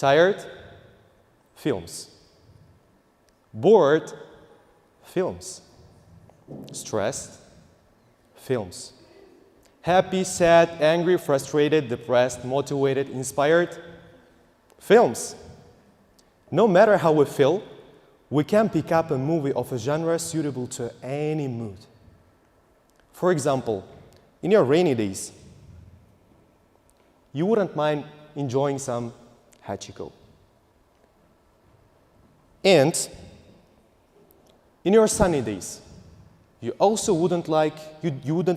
Tired? Films. Bored? Films. Stressed? Films. Happy, sad, angry, frustrated, depressed, motivated, inspired? Films. No matter how we feel, we can pick up a movie of a genre suitable to any mood. For example, in your rainy days, you wouldn't mind enjoying some Hachiko. And in your sunny days, you also wouldn't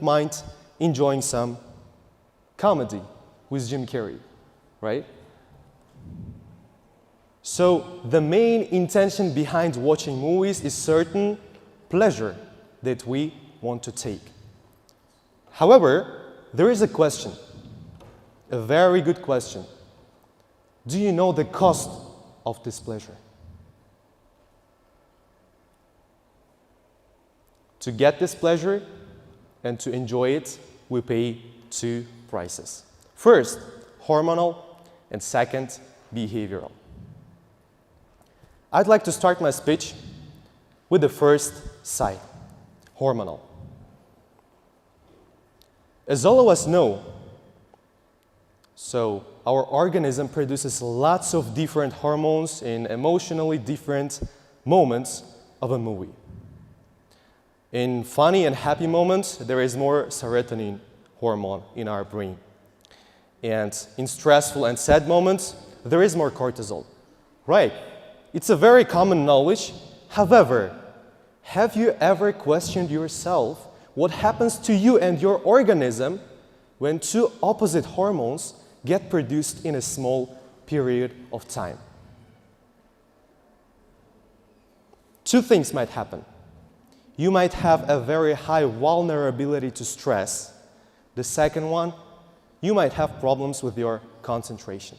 mind enjoying some comedy with Jim Carrey, right? So the main intention behind watching movies is certain pleasure that we want to take. However, there is a question, a very good question. Do you know the cost of this pleasure? To get this pleasure and to enjoy it, we pay two prices. First, hormonal, and second, behavioral. I'd like to start my speech with the first side, hormonal. As all of us know, so our organism produces lots of different hormones in emotionally different moments of a movie. In funny and happy moments, there is more serotonin hormone in our brain. And in stressful and sad moments, there is more cortisol. Right? It's a very common knowledge. However, have you ever questioned yourself what happens to you and your organism when two opposite hormones get produced in a small period of time? Two things might happen. You might have a very high vulnerability to stress. The second one, you might have problems with your concentration.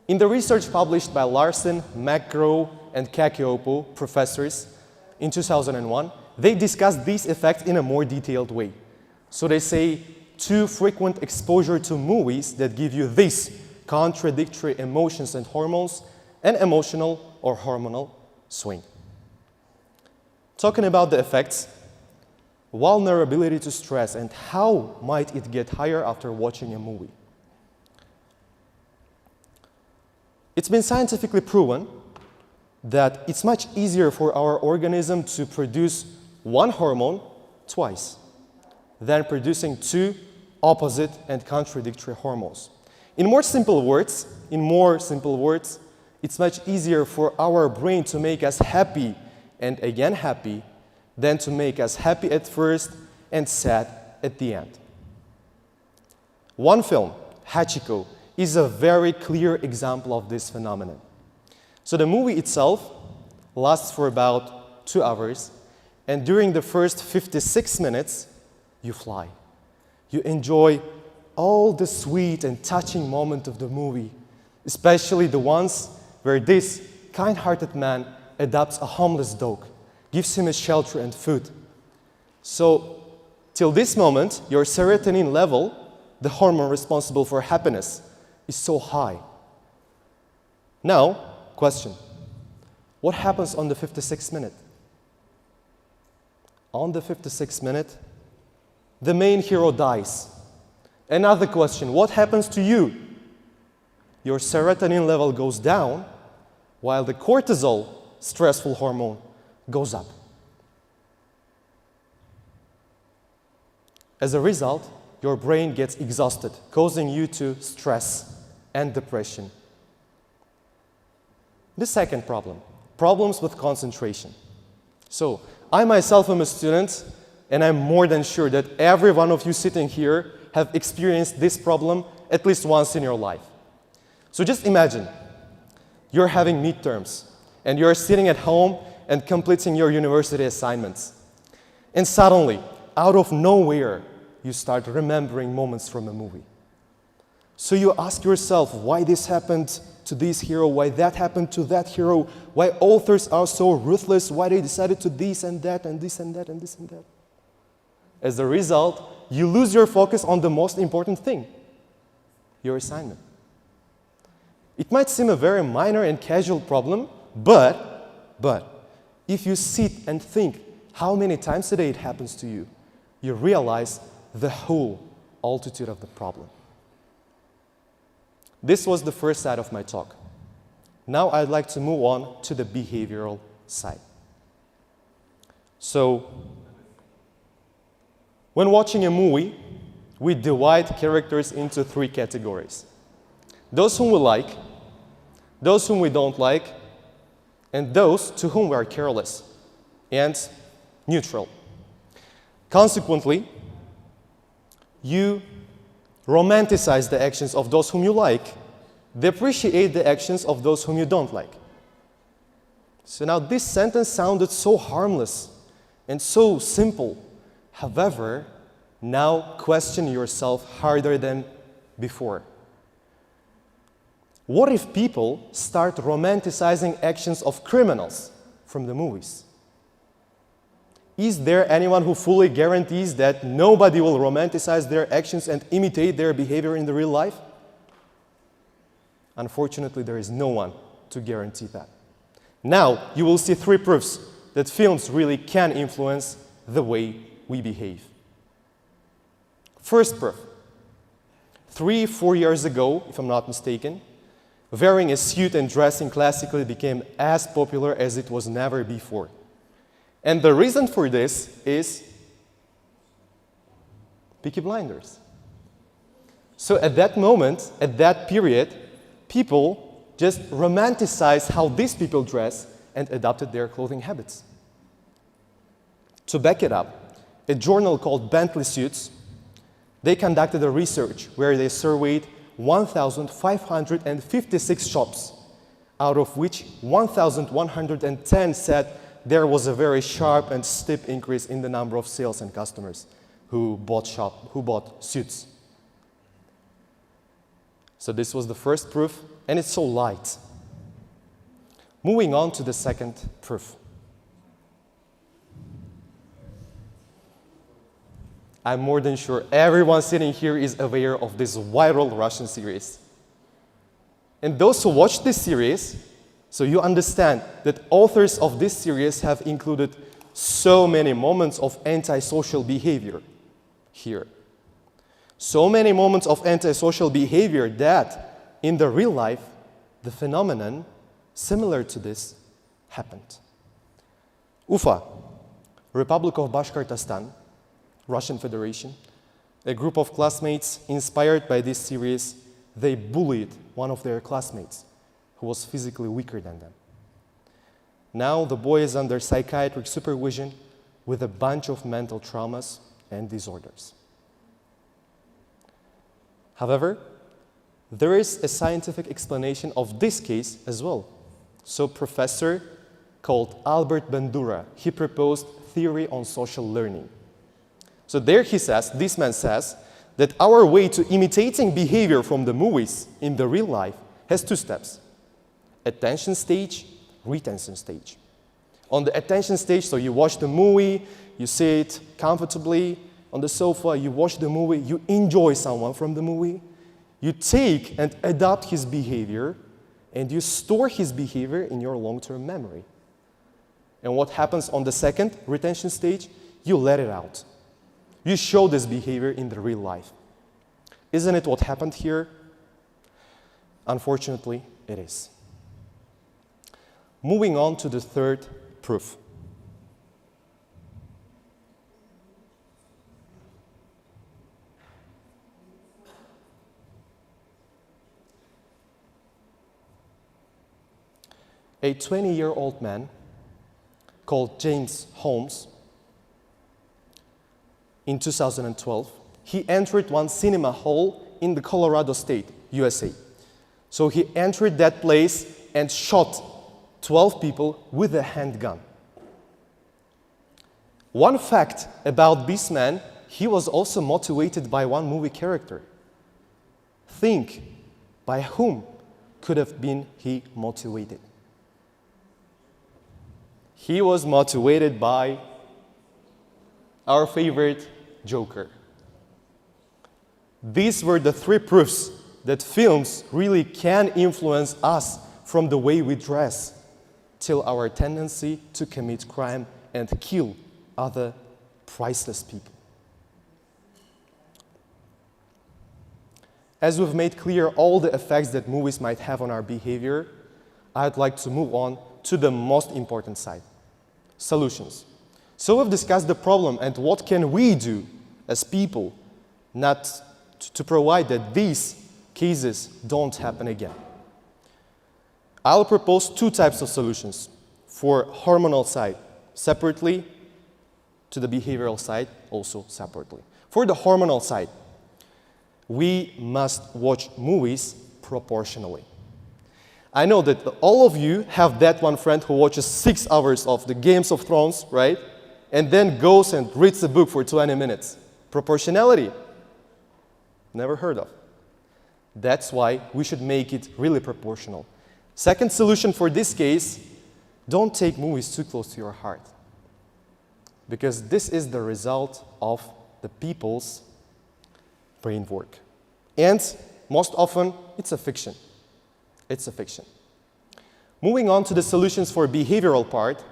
In the research published by Larson, McGraw, and Kakiopo, professors, in 2001, they discussed these effects in a more detailed way. So they say, too frequent exposure to movies that give you these contradictory emotions and hormones, an emotional or hormonal swing. Talking about the effects, vulnerability to stress and how might it get higher after watching a movie. It's been scientifically proven that it's much easier for our organism to produce one hormone twice than producing two opposite and contradictory hormones. In more simple words, it's much easier for our brain to make us happy and again happy than to make us happy at first and sad at the end. One film, Hachiko, is a very clear example of this phenomenon. So the movie itself lasts for about 2 hours, and during the first 56 minutes, you fly. You enjoy all the sweet and touching moments of the movie, especially the ones where this kind-hearted man adopts a homeless dog, gives him a shelter and food. So, till this moment, your serotonin level, the hormone responsible for happiness, is so high. Now, question. What happens on the 56th minute? On the 56th minute, the main hero dies. Another question. What happens to you? Your serotonin level goes down, while the cortisol, stressful hormone, goes up. As a result, your brain gets exhausted, causing you to stress and depression. The second problem, problems with concentration. So, I myself am a student, and I'm more than sure that every one of you sitting here have experienced this problem at least once in your life. So just imagine, you're having midterms, and you're sitting at home and completing your university assignments. And suddenly, out of nowhere, you start remembering moments from a movie. So you ask yourself why this happened to this hero, why that happened to that hero, why authors are so ruthless, why they decided to this and that and this and that and this and that. As a result, you lose your focus on the most important thing, your assignment. It might seem a very minor and casual problem, but if you sit and think how many times a day it happens to you, you realize the whole altitude of the problem. This was the first side of my talk. Now I'd like to move on to the behavioral side. So, when watching a movie, we divide characters into 3 categories. Those whom we like, those whom we don't like, and those to whom we are careless and neutral. Consequently, you romanticize the actions of those whom you like, depreciate the actions of those whom you don't like. So now this sentence sounded so harmless and so simple. However, now question yourself harder than before. What if people start romanticizing actions of criminals from the movies? Is there anyone who fully guarantees that nobody will romanticize their actions and imitate their behavior in the real life? Unfortunately, there is no one to guarantee that. Now, you will see 3 proofs that films really can influence the way we behave. First proof. 3-4 years ago, if I'm not mistaken, wearing a suit and dressing classically became as popular as it was never before. And the reason for this is Peaky Blinders. So at that moment, at that period, people just romanticized how these people dress and adopted their clothing habits. To back it up, a journal called Bentley Suits, they conducted a research where they surveyed 1,556 shops, out of which 1,110 said there was a very sharp and steep increase in the number of sales and customers who bought suits. So this was the first proof, and it's so light. Moving on to the second proof. I'm more than sure everyone sitting here is aware of this viral Russian series. And those who watch this series, so you understand that authors of this series have included so many moments of antisocial behavior here. So many moments of antisocial behavior that, in the real life, the phenomenon similar to this happened. Ufa, Republic of Bashkortostan, Russian Federation, a group of classmates inspired by this series, they bullied one of their classmates who was physically weaker than them. Now the boy is under psychiatric supervision with a bunch of mental traumas and disorders. However, there is a scientific explanation of this case as well. So a professor called Albert Bandura, he proposed theory on social learning. So there he says, this man says, that our way to imitating behavior from the movies in the real life has 2 steps. Attention stage, retention stage. On the attention stage, so you watch the movie, you sit comfortably on the sofa, you watch the movie, you enjoy someone from the movie, you take and adopt his behavior, and you store his behavior in your long-term memory. And what happens on the second retention stage? You let it out. You show this behavior in the real life. Isn't it what happened here? Unfortunately, it is. Moving on to the third proof. A 20-year-old man called James Holmes, in 2012, he entered one cinema hall in the Colorado state, USA. So he entered that place and shot 12 people with a handgun. One fact about this man, he was also motivated by one movie character. Think, by whom could have been he motivated? He was motivated by our favorite Joker. These were the 3 proofs that films really can influence us from the way we dress till our tendency to commit crime and kill other priceless people. As we've made clear all the effects that movies might have on our behavior, I'd like to move on to the most important side, solutions. So we've discussed the problem and what can we do as people not to provide that these cases don't happen again. I'll propose two types of solutions for hormonal side separately, to the behavioral side also separately. For the hormonal side, we must watch movies proportionally. I know that all of you have that one friend who watches 6 hours of the Games of Thrones, right? And then goes and reads a book for 20 minutes. Proportionality, never heard of. That's why we should make it really proportional. Second solution for this case, don't take movies too close to your heart. Because this is the result of the people's brain work. And most often, it's a fiction. It's a fiction. Moving on to the solutions for behavioral part,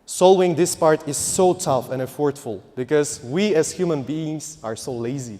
solving this part is so tough and effortful because we as human beings are so lazy.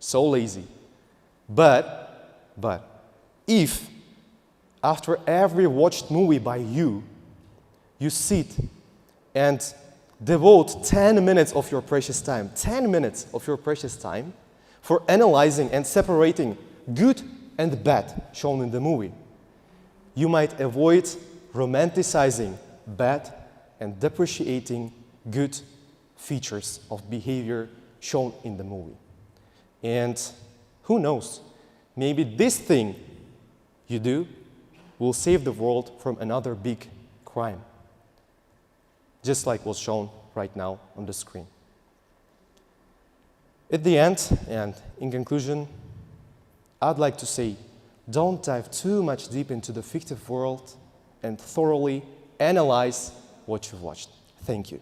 So lazy. But if after every watched movie by you, you sit and devote 10 minutes of your precious time, 10 minutes of your precious time for analyzing and separating good and bad shown in the movie, you might avoid romanticizing bad and depreciating good features of behavior shown in the movie. And who knows, maybe this thing you do will save the world from another big crime, just like was shown right now on the screen. At the end, and in conclusion, I'd like to say, don't dive too much deep into the fictive world and thoroughly analyze what you've watched. Thank you.